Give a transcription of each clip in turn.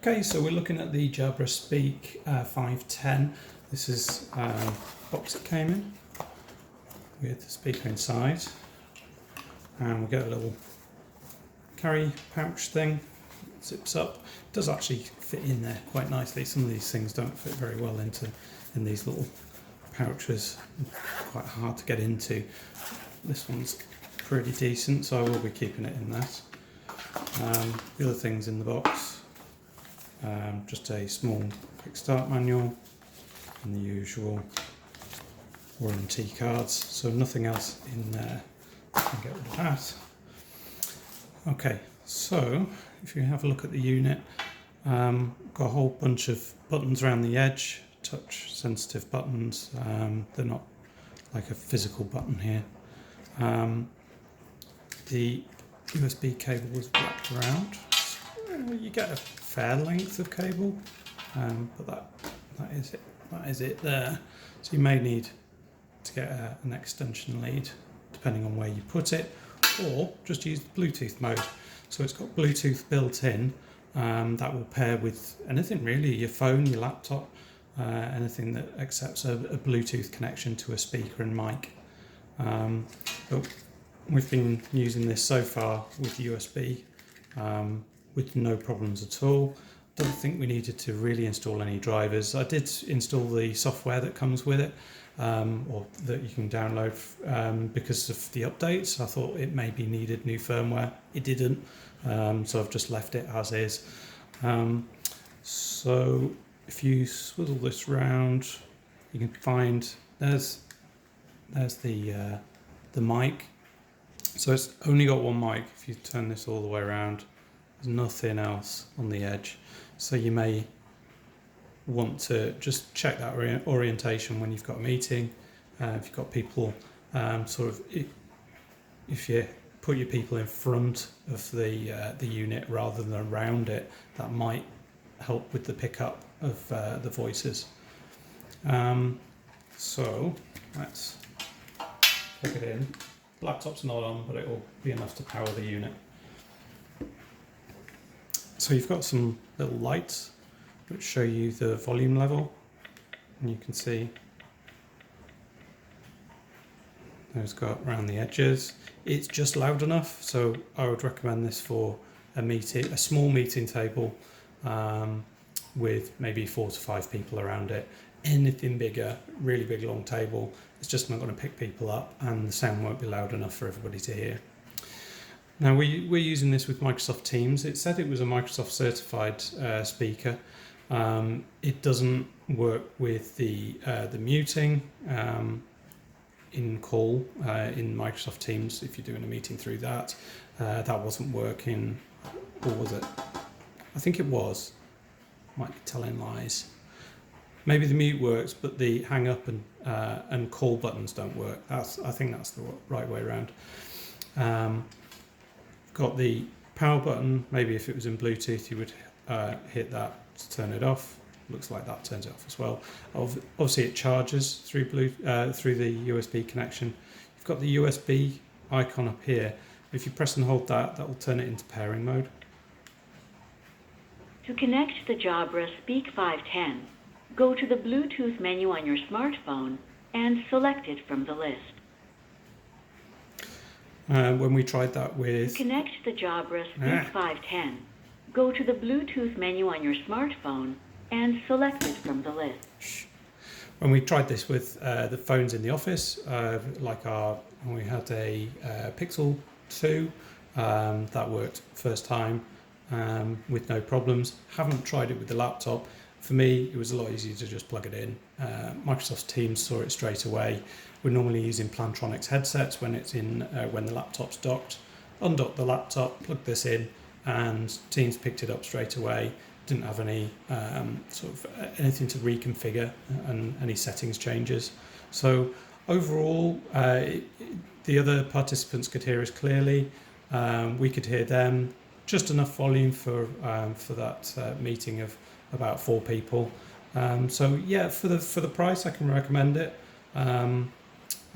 Okay, so we're looking at the Jabra Speak 510. This is the box it came in with the speaker inside, and we get a little carry pouch thing. It zips up. It does actually fit in there quite nicely. Some of these things don't fit very well in these little pouches. Quite hard to get into. This one's pretty decent, so I will be keeping it in that. The other things in the box. Just a small quick start manual and the usual warranty cards, so nothing else in there. I can get rid of that. Okay, so if you have a look at the unit, got a whole bunch of buttons around the edge, touch sensitive buttons. They're not like a physical button here. The USB cable was wrapped around. You get a fair length of cable, but that is it. That is it there. So you may need to get an extension lead depending on where you put it, or just use the Bluetooth mode. So it's got Bluetooth built in. That will pair with anything really, your phone, your laptop, anything that accepts a Bluetooth connection to a speaker and mic. But we've been using this so far with USB. With no problems at all. Don't think we needed to really install any drivers. I did install the software that comes with it, or that you can download because of the updates. I thought it maybe needed new firmware. It didn't, so I've just left it as is. So if you swivel this round, you can find there's the mic. So it's only got one mic. If you turn this all the way around, there's nothing else on the edge, so you may want to just check that orientation when you've got a meeting. If you've got people, if you put your people in front of the unit rather than around it, that might help with the pickup of the voices. So let's plug it in. Laptop's not on, but it will be enough to power the unit. So you've got some little lights which show you the volume level, and you can see those go around the edges. It's just loud enough, so I would recommend this for a small meeting table with maybe 4 to 5 people around it. Anything bigger, really big long table, it's just not going to pick people up, and the sound won't be loud enough for everybody to hear. Now we're using this with Microsoft Teams. It said it was a Microsoft certified speaker. It doesn't work with the muting in call in Microsoft Teams. If you're doing a meeting through that, that wasn't working. Or was it? I think it was. Might be telling lies. Maybe the mute works, but the hang up and call buttons don't work. I think that's the right way around. Got the power button. Maybe if it was in Bluetooth, you would hit that to turn it off. Looks like that turns it off as well. Obviously, it charges through through the USB connection. You've got the USB icon up here. If you press and hold that, that will turn it into pairing mode. To connect the Jabra Speak 510, go to the Bluetooth menu on your smartphone and select it from the list. When we tried that with... To connect the Jabra Speak 510, go to the Bluetooth menu on your smartphone and select it from the list. When we tried this with the phones in the office, we had a Pixel 2, that worked first time with no problems. Haven't tried it with the laptop. For me, it was a lot easier to just plug it in. Microsoft Teams saw it straight away. We're normally using Plantronics headsets when it's in when the laptop's docked. Undock the laptop, plug this in, and Teams picked it up straight away. Didn't have any anything to reconfigure and any settings changes. So overall, the other participants could hear us clearly. We could hear them. Just enough volume for that meeting of about 4 people. So yeah, for the price, I can recommend it.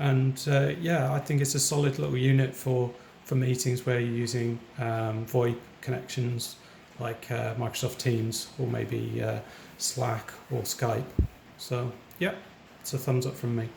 I think it's a solid little unit for meetings where you're using VoIP connections like Microsoft Teams or maybe Slack or Skype. So yeah, it's a thumbs up from me.